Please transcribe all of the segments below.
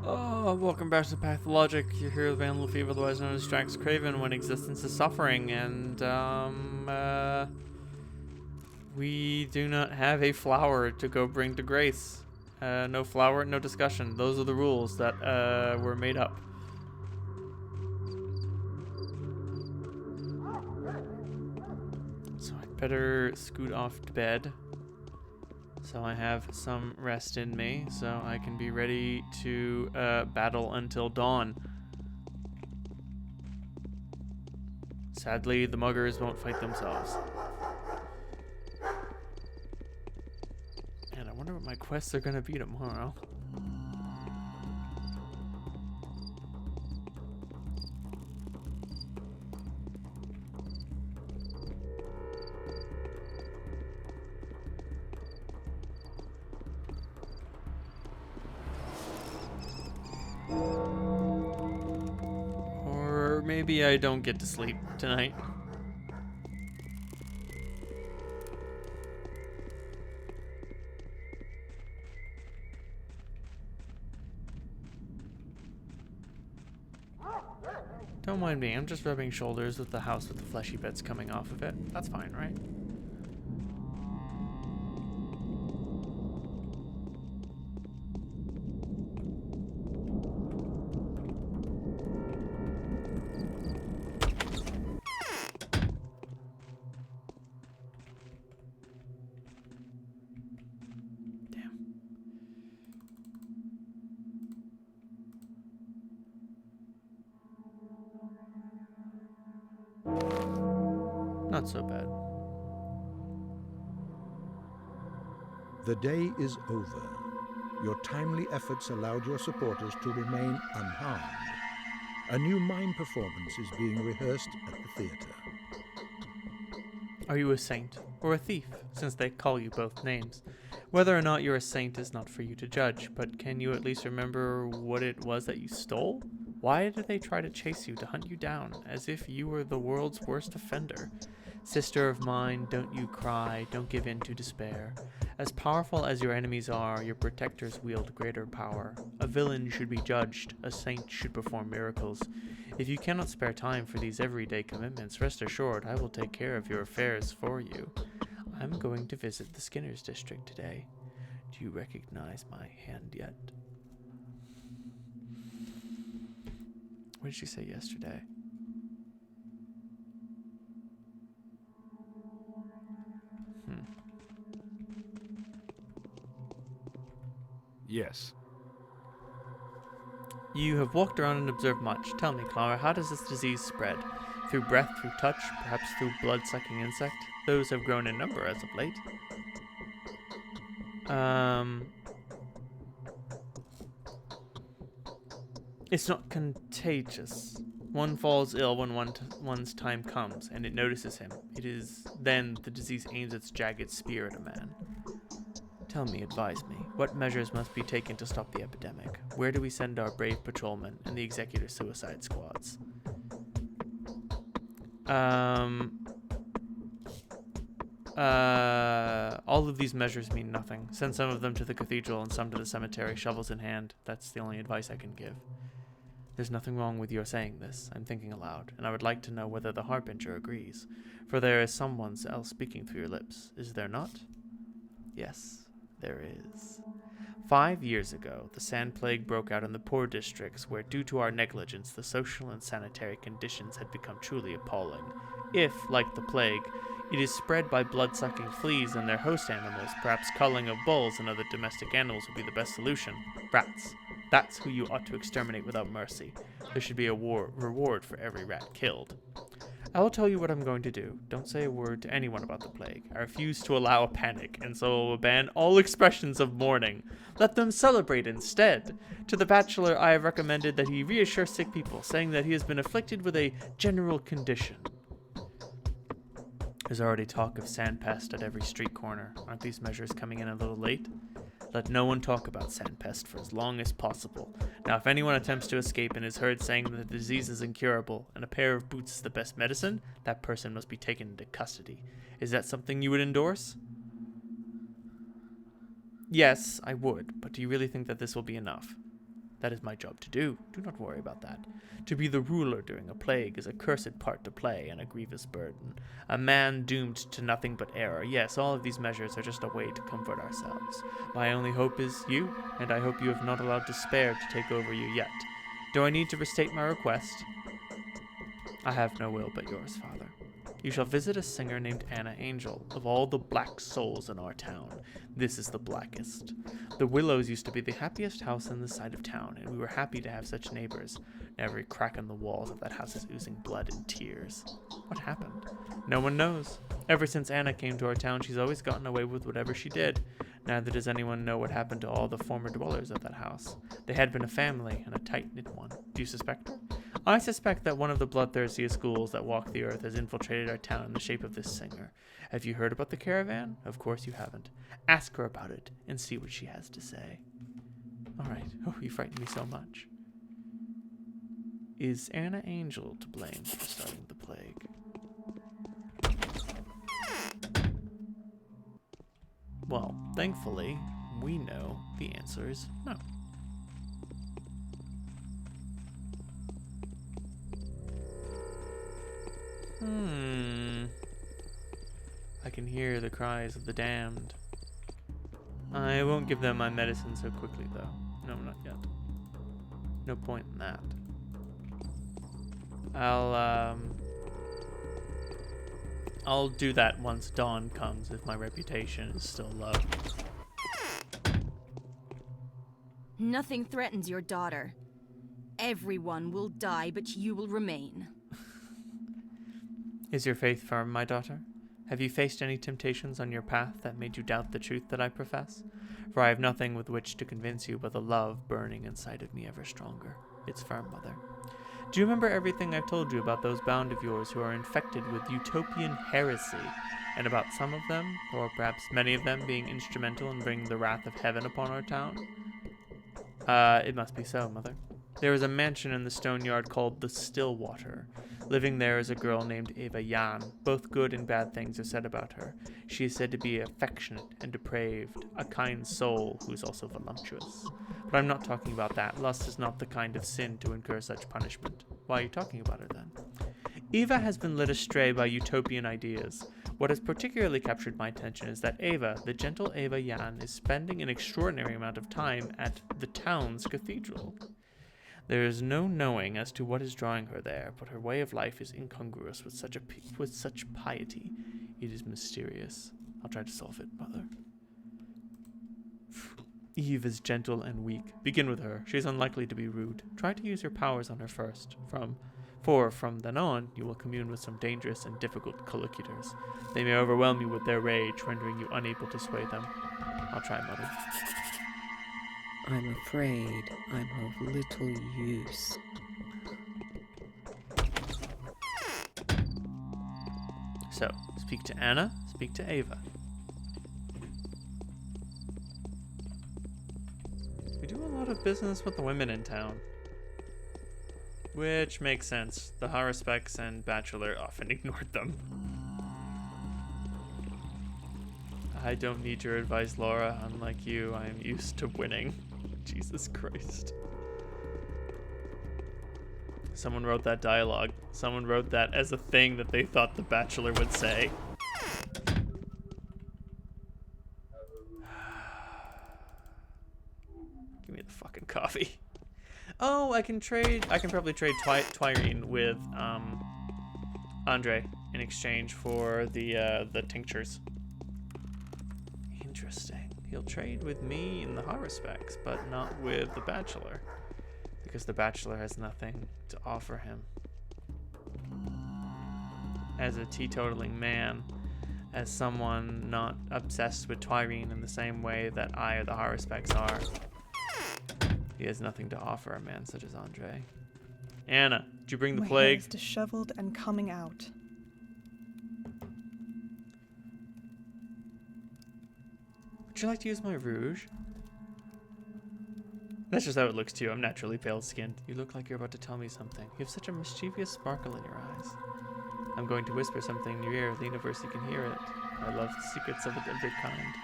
Oh, welcome back to Pathologic. You're here with Van Lefebvre, otherwise known as DraxxKraven, when existence is suffering, and, we do not have a flower to go bring to Grace. No flower, no discussion. Those are the rules that, were made up. So I'd better scoot off to bed, so I have some rest in me, so I can be ready to battle until dawn. Sadly, the muggers won't fight themselves. And I wonder what my quests are going to be tomorrow. Maybe I don't get to sleep tonight. Don't mind me, I'm just rubbing shoulders with the house with the fleshy bits coming off of it. That's fine, right? Not so bad. The day is over. Your timely efforts allowed your supporters to remain unharmed. A new mime performance is being rehearsed at the theater. Are you a saint or a thief, since they call you both names? Whether or not you're a saint is not for you to judge, but can you at least remember what it was that you stole? Why did they try to chase you, to hunt you down, as if you were the world's worst offender? Sister of mine, don't you cry, don't give in to despair. As powerful as your enemies are, your protectors wield greater power. A villain should be judged, a saint should perform miracles. If you cannot spare time for these everyday commitments, rest assured I will take care of your affairs for you. I'm going to visit the Skinner's district today. Do you recognize my hand yet? What did she say yesterday? Yes. You have walked around and observed much. Tell me, Clara, how does this disease spread? Through breath, through touch, perhaps through blood-sucking insect? Those have grown in number as of late. It's not contagious. One falls ill when one's time comes, and it notices him. It is then the disease aims its jagged spear at a man. Tell me, advise me, what measures must be taken to stop the epidemic? Where do we send our brave patrolmen and the executor suicide squads? All of these measures mean nothing. Send some of them to the cathedral and some to the cemetery, shovels in hand. That's the only advice I can give. There's nothing wrong with your saying this. I'm thinking aloud, and I would like to know whether the Harbinger agrees. For there is someone else speaking through your lips, is there not? Yes, there is. 5 years ago, the sand plague broke out in the poor districts where, due to our negligence, the social and sanitary conditions had become truly appalling. If, like the plague, it is spread by blood-sucking fleas and their host animals, perhaps culling of bulls and other domestic animals would be the best solution. Rats. That's who you ought to exterminate without mercy. There should be a reward for every rat killed. I will tell you what I'm going to do. Don't say a word to anyone about the plague. I refuse to allow a panic, and so I will ban all expressions of mourning. Let them celebrate instead. To the bachelor, I have recommended that he reassure sick people, saying that he has been afflicted with a general condition. There's already talk of sandpest at every street corner. Aren't these measures coming in a little late? Let no one talk about sandpest for as long as possible. Now, if anyone attempts to escape and is heard saying that the disease is incurable and a pair of boots is the best medicine, that person must be taken into custody. Is that something you would endorse? Yes, I would, but do you really think that this will be enough? That is my job to do. Do not worry about that. To be the ruler during a plague is a cursed part to play and a grievous burden. A man doomed to nothing but error. Yes, all of these measures are just a way to comfort ourselves. My only hope is you, and I hope you have not allowed despair to take over you yet. Do I need to restate my request? I have no will but yours, Father. You shall visit a singer named Anna Angel. Of all the black souls in our town, this is the blackest. The Willows used to be the happiest house in the side of town, and we were happy to have such neighbors. Every crack in the walls of that house is oozing blood and tears. What happened? No one knows. Ever since Anna came to our town, she's always gotten away with whatever she did. Neither does anyone know what happened to all the former dwellers of that house. They had been a family, and a tight-knit one. Do you suspect her? I suspect that one of the bloodthirstiest ghouls that walk the earth has infiltrated our town in the shape of this singer. Have you heard about the Caravan? Of course you haven't. Ask her about it, and see what she has to say. Alright. Oh, you frightened me so much. Is Anna Angel to blame for starting the plague? Well, thankfully, we know the answer is no. I can hear the cries of the damned. I won't give them my medicine so quickly, though. No, not yet. No point in that. I'll do that once dawn comes, if my reputation is still low. Nothing threatens your daughter. Everyone will die, but you will remain. Is your faith firm, my daughter? Have you faced any temptations on your path that made you doubt the truth that I profess? For I have nothing with which to convince you but the love burning inside of me ever stronger. It's firm, mother. Do you remember everything I've told you about those bound of yours who are infected with utopian heresy, and about some of them, or perhaps many of them, being instrumental in bringing the wrath of heaven upon our town? It must be so, mother. There is a mansion in the stone yard called the Stillwater. Living there is a girl named Eva Jan. Both good and bad things are said about her. She is said to be affectionate and depraved, a kind soul who is also voluptuous. But I'm not talking about that. Lust is not the kind of sin to incur such punishment. Why are you talking about her then? Eva has been led astray by utopian ideas. What has particularly captured my attention is that Eva, the gentle Eva Jan, is spending an extraordinary amount of time at the town's cathedral. There is no knowing as to what is drawing her there, but her way of life is incongruous with such piety. It is mysterious. I'll try to solve it, mother. Eve is gentle and weak. Begin with her. She is unlikely to be rude. Try to use your powers on her first. For from then on, you will commune with some dangerous and difficult collocutors. They may overwhelm you with their rage, rendering you unable to sway them. I'll try, mother. I'm afraid I'm of little use. So, speak to Anna, speak to Ava. We do a lot of business with the women in town. Which makes sense. The Haruspecs and Bachelor often ignored them. I don't need your advice, Laura. Unlike you, I am used to winning. Jesus Christ. Someone wrote that dialogue. Someone wrote that as a thing that they thought the Bachelor would say. Give me the fucking coffee. Oh, I can probably trade Twirine with Andre in exchange for the tinctures. Interesting. He'll trade with me in the Haruspecs, but not with the Bachelor, because the Bachelor has nothing to offer him. As a teetotaling man, as someone not obsessed with Twirine in the same way that I or the Haruspecs are, he has nothing to offer a man such as Andre. Anna, did you bring the plague? My hair is disheveled and coming out. Would you like to use my rouge? That's just how it looks to you. I'm naturally pale-skinned. You look like you're about to tell me something. You have such a mischievous sparkle in your eyes. I'm going to whisper something in your ear. Lean over so you can hear it. I love secrets of every kind.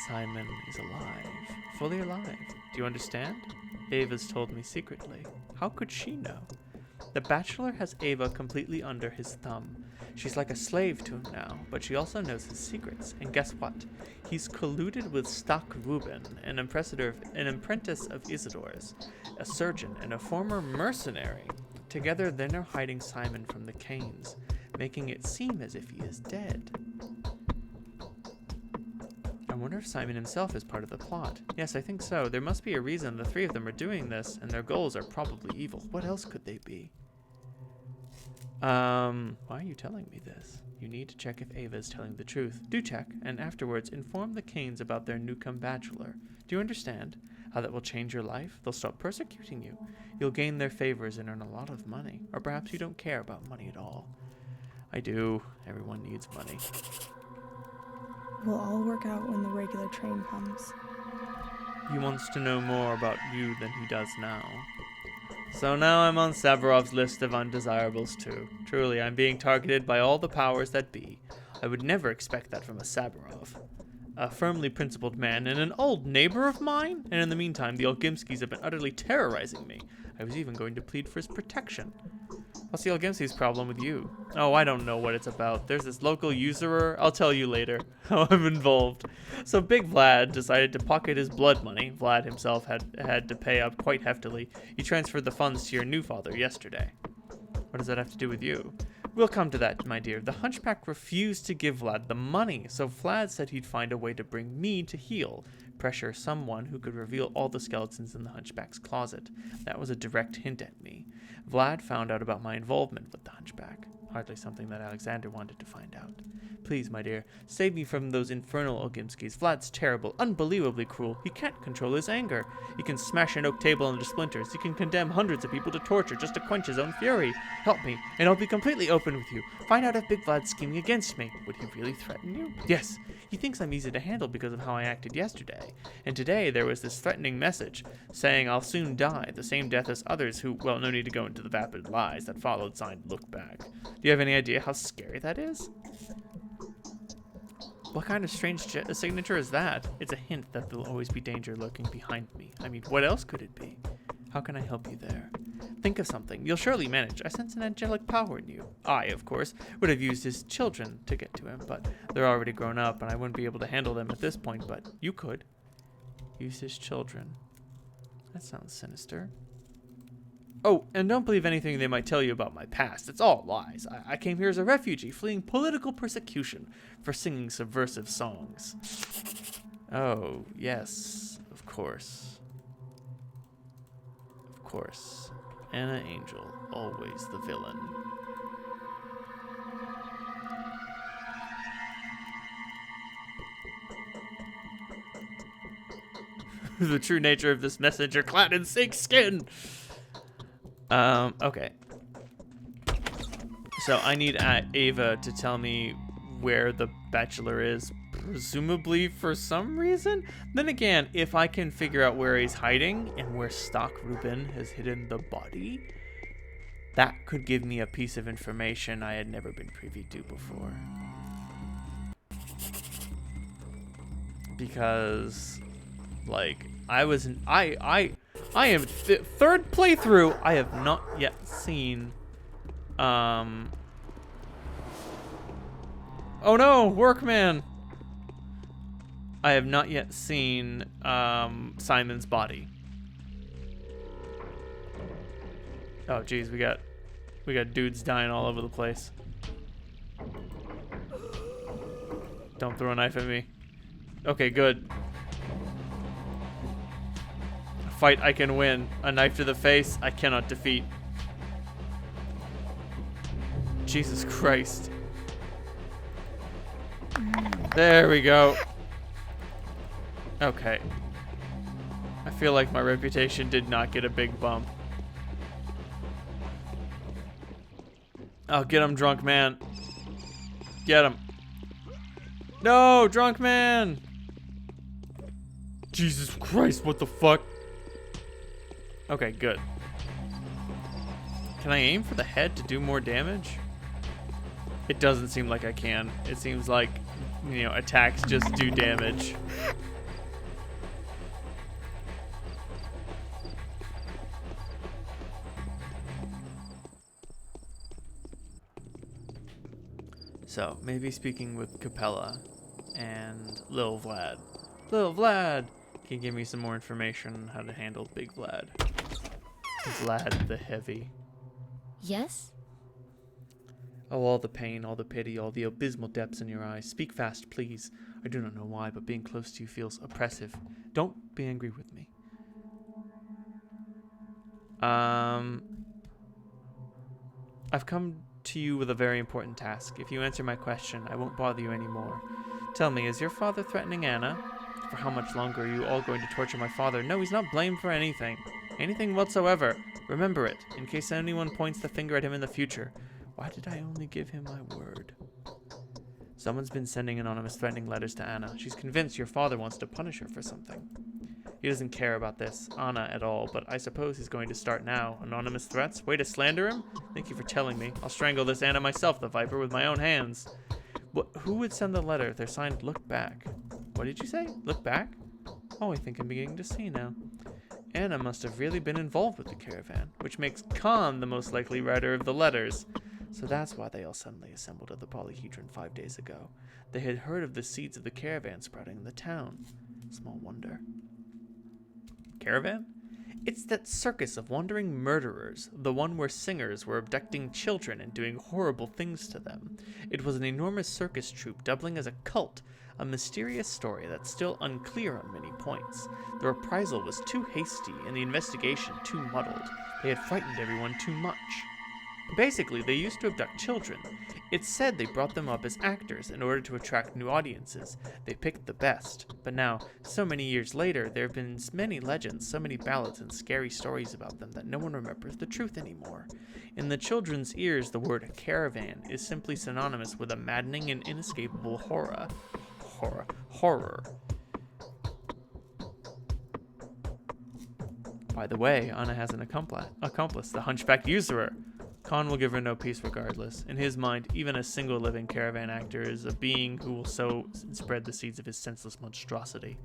Simon is alive. Fully alive. Do you understand? Ava's told me secretly. How could she know? The Bachelor has Ava completely under his thumb. She's like a slave to him now, but she also knows his secrets. And guess what? He's colluded with DraxxKraven, an apprentice of Isidore's, a surgeon, and a former mercenary. Together, they're now hiding Simon from the Canes, making it seem as if he is dead. I wonder if Simon himself is part of the plot. Yes, I think so. There must be a reason the three of them are doing this, and their goals are probably evil. What else could they be? Why are you telling me this? You need to check if Ava is telling the truth. Do check, and afterwards inform the Canes about their newcome bachelor. Do you understand how that will change your life? They'll stop persecuting you. You'll gain their favors and earn a lot of money. Or perhaps you don't care about money at all. I do. Everyone needs money. We'll all work out when the regular train comes. He wants to know more about you than he does now. So now I'm on Sabarov's list of undesirables too. Truly, I'm being targeted by all the powers that be. I would never expect that from a Sabarov. A firmly principled man and an old neighbor of mine? And in the meantime, the Olgimskis have been utterly terrorizing me. I was even going to plead for his protection. What's the Olgimski's problem with you? Oh, I don't know what it's about. There's this local usurer. I'll tell you later how I'm involved. So Big Vlad decided to pocket his blood money. Vlad himself had to pay up quite heftily. He transferred the funds to your new father yesterday. What does that have to do with you? We'll come to that, my dear. The hunchback refused to give Vlad the money, so Vlad said he'd find a way to bring me to heel. Pressure someone who could reveal all the skeletons in the hunchback's closet. That was a direct hint at me. Vlad found out about my involvement with the hunchback. Hardly something that Alexander wanted to find out. Please, my dear, save me from those infernal Olgimskis. Vlad's terrible, unbelievably cruel. He can't control his anger. He can smash an oak table into splinters. He can condemn hundreds of people to torture just to quench his own fury. Help me, and I'll be completely open with you. Find out if Big Vlad's scheming against me. Would he really threaten you? Yes. He thinks I'm easy to handle because of how I acted yesterday. And today there was this threatening message saying I'll soon die, the same death as others who, well, no need to go into the vapid lies that followed signed look back. Do you have any idea how scary that is? What kind of strange signature is that? It's a hint that there'll always be danger lurking behind me. I mean, what else could it be? How can I help you there? Think of something. You'll surely manage. I sense an angelic power in you. I, of course, would have used his children to get to him, but they're already grown up, and I wouldn't be able to handle them at this point, but you could. Use his children. That sounds sinister. Oh, and don't believe anything they might tell you about my past. It's all lies. I came here as a refugee, fleeing political persecution for singing subversive songs. Oh, yes, of course. Of course. Anna Angel, always the villain. The true nature of this messenger clad in snake skin. Okay. So I need Ava to tell me where the bachelor is, presumably for some reason. Then again, if I can figure out where he's hiding and where DraxxKraven has hidden the body, that could give me a piece of information I had never been privy to before. Because, like, I am third playthrough. I have not yet seen. Oh no, workman. I have not yet seen Simon's body. Oh geez, we got dudes dying all over the place. Don't throw a knife at me. Okay, good. A fight I can win. A knife to the face I cannot defeat. Jesus Christ. There we go. Okay. I feel like my reputation did not get a big bump. Oh, get him, drunk man. Get him. No, drunk man. Jesus Christ, what the fuck? Okay, good. Can I aim for the head to do more damage? It doesn't seem like I can. It seems like, you know, attacks just do damage. So, maybe speaking with Capella and Lil Vlad. Lil Vlad can give me some more information on how to handle Big Vlad. Vlad the Heavy. Yes? Oh, all the pain, all the pity, all the abysmal depths in your eyes. Speak fast, please. I do not know why, but being close to you feels oppressive. Don't be angry with me. I've come to you with a very important task. If you answer my question, I won't bother you anymore. Tell me, is your father threatening Anna? For how much longer are you all going to torture my father? No, he's not blamed for anything. Anything whatsoever. Remember it, in case anyone points the finger at him in the future. Why did I only give him my word? Someone's been sending anonymous threatening letters to Anna. She's convinced your father wants to punish her for something. He doesn't care about this, Anna, at all, but I suppose he's going to start now. Anonymous threats? Way to slander him? Thank you for telling me. I'll strangle this Anna myself, the Viper, with my own hands. Who would send the letter? They're signed Look Back. What did you say? Look Back? Oh, I think I'm beginning to see now. Anna must have really been involved with the Caravan, which makes Khan the most likely writer of the letters. So that's why they all suddenly assembled at the Polyhedron 5 days ago. They had heard of the seeds of the Caravan sprouting in the town. Small wonder. Caravan? It's that circus of wandering murderers, the one where singers were abducting children and doing horrible things to them. It was an enormous circus troupe doubling as a cult, a mysterious story that's still unclear on many points. The reprisal was too hasty and the investigation too muddled. They had frightened everyone too much. Basically, they used to abduct children. It's said they brought them up as actors in order to attract new audiences. They picked the best. But now, so many years later, there have been many legends, so many ballads and scary stories about them that no one remembers the truth anymore. In the children's ears, the word caravan is simply synonymous with a maddening and inescapable horror. By the way, Anna has an accomplice, the hunchback usurer. Khan will give her no peace regardless. In his mind, even a single living Caravan actor is a being who will sow and spread the seeds of his senseless monstrosity.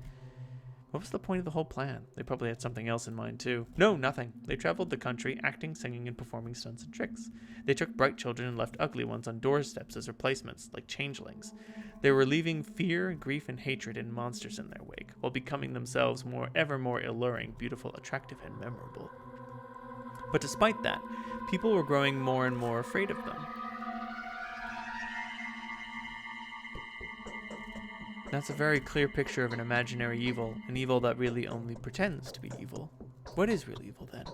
What was the point of the whole plan? They probably had something else in mind too. No, nothing. They traveled the country, acting, singing, and performing stunts and tricks. They took bright children and left ugly ones on doorsteps as replacements, like changelings. They were leaving fear, grief, and hatred and monsters in their wake, while becoming themselves ever more alluring, beautiful, attractive, and memorable. But despite that, people were growing more and more afraid of them. That's a very clear picture of an imaginary evil, an evil that really only pretends to be evil. What is real evil then?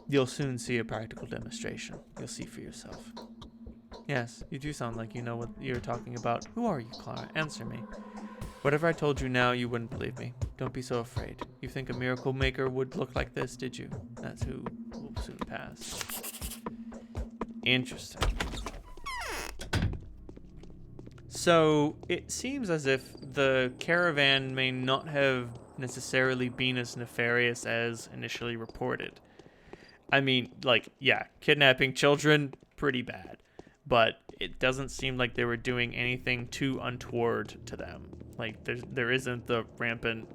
You'll soon see a practical demonstration. You'll see for yourself. Yes, you do sound like you know what you're talking about. Who are you, Clara? Answer me. Whatever I told you now, you wouldn't believe me. Don't be so afraid. You think a miracle maker would look like this, did you? That's who will soon pass. Interesting. So, it seems as if the Caravan may not have necessarily been as nefarious as initially reported. I mean, like, yeah, kidnapping children, pretty bad. But it doesn't seem like they were doing anything too untoward to them. Like, there isn't the rampant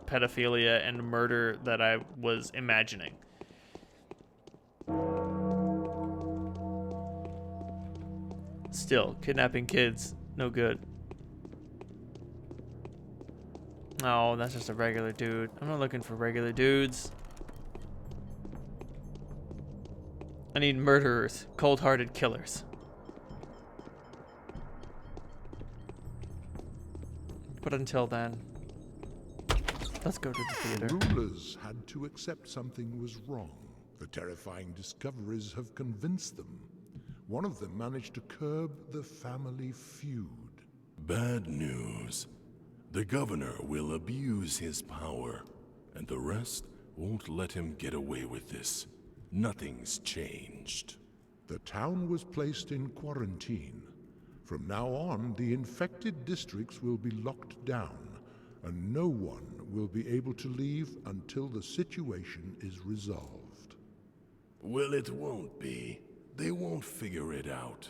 pedophilia and murder that I was imagining. Still, kidnapping kids, no good. Oh, that's just a regular dude. I'm not looking for regular dudes. I need murderers, cold-hearted killers. But until then, let's go to the theater. Rulers had to accept something was wrong. The terrifying discoveries have convinced them. One of them managed to curb the family feud. Bad news. The governor will abuse his power, and the rest won't let him get away with this. Nothing's changed. The town was placed in quarantine. From now on, the infected districts will be locked down, and no one will be able to leave until the situation is resolved. Well, it won't be. They won't figure it out.